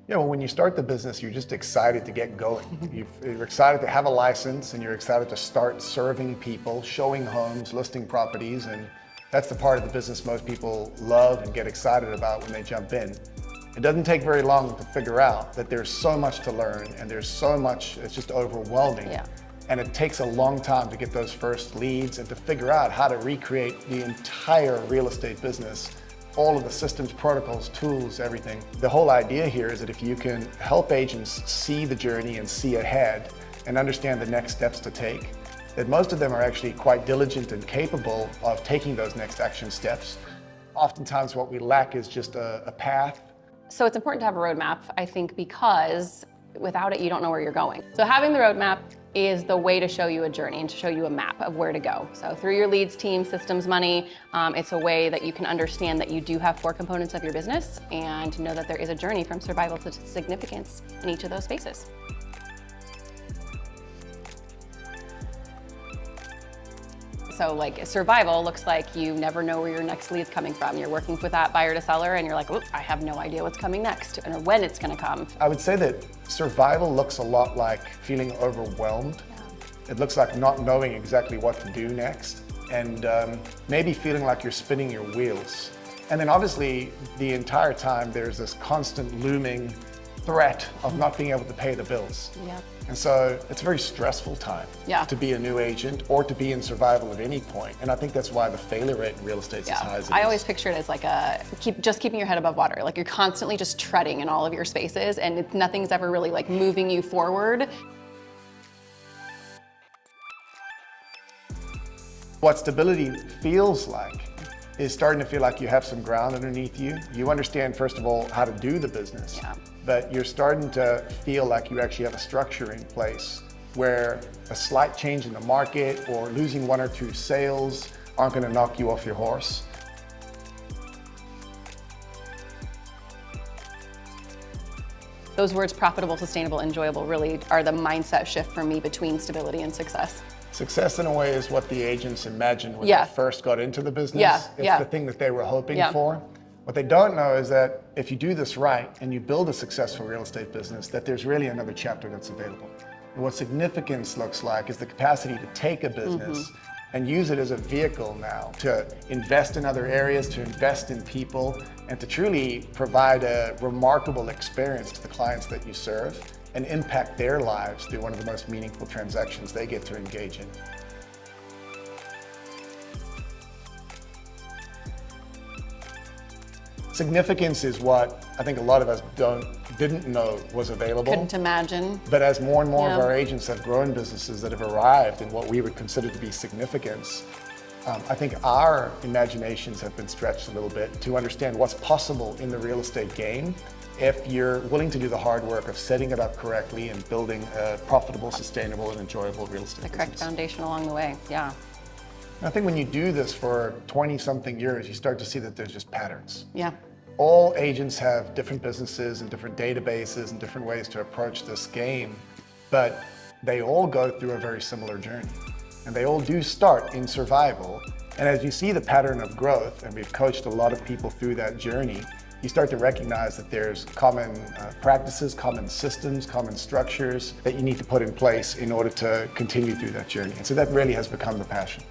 Yeah, well, when you start the business, you're just excited to get going. You're excited to have a license and you're excited to start serving people, showing homes, listing properties, and that's the part of the business most people love and get excited about when they jump in. It doesn't take very long to figure out that there's so much to learn and there's so much, it's just overwhelming. Yeah. And it takes a long time to get those first leads and to figure out how to recreate the entire real estate business, all of the systems, protocols, tools, everything. The whole idea here is that if you can help agents see the journey and see ahead and understand the next steps to take, that most of them are actually quite diligent and capable of taking those next action steps. Oftentimes what we lack is just a path. So it's important to have a roadmap, I think, because without it, you don't know where you're going. So having the roadmap is the way to show you a journey and to show you a map of where to go. So through your leads team, systems, money, it's a way that you can understand that you do have 4 components of your business and know that there is a journey from survival to significance in each of those spaces. So like survival looks like you never know where your next lead's coming from. You're working with that buyer to seller and you're like, oh, I have no idea what's coming next or when it's gonna come. I would say that survival looks a lot like feeling overwhelmed. Yeah. It looks like not knowing exactly what to do next and maybe feeling like you're spinning your wheels. And then obviously the entire time there's this constant looming threat of not being able to pay the bills. Yeah. And so it's a very stressful time to be a new agent or to be in survival at any point. And I think that's why the failure rate in real estate is as high as it is. I always picture it as like just keeping your head above water. Like you're constantly just treading in all of your spaces and nothing's ever really like moving you forward. What stability feels like is starting to feel like you have some ground underneath you. You understand, first of all, how to do the business. Yeah. But you're starting to feel like you actually have a structure in place where a slight change in the market or losing 1 or 2 sales aren't going to knock you off your horse. Those words, profitable, sustainable, enjoyable, really are the mindset shift for me between stability and success. Success in a way is what the agents imagined when they first got into the business. It's the thing that they were hoping for. What they don't know is that if you do this right and you build a successful real estate business, that there's really another chapter that's available. And what significance looks like is the capacity to take a business and use it as a vehicle now to invest in other areas, to invest in people, and to truly provide a remarkable experience to the clients that you serve and impact their lives through one of the most meaningful transactions they get to engage in. Significance is what I think a lot of us didn't know was available. Couldn't imagine. But as more and more of our agents have grown businesses that have arrived in what we would consider to be significance, I think our imaginations have been stretched a little bit to understand what's possible in the real estate game if you're willing to do the hard work of setting it up correctly and building a profitable, sustainable, and enjoyable real estate business. The correct foundation along the way, yeah. I think when you do this for 20-something years, you start to see that there's just patterns. Yeah. All agents have different businesses and different databases and different ways to approach this game, but they all go through a very similar journey. And they all do start in survival. And as you see the pattern of growth, and we've coached a lot of people through that journey, you start to recognize that there's common practices, common systems, common structures that you need to put in place in order to continue through that journey. And so that really has become the passion.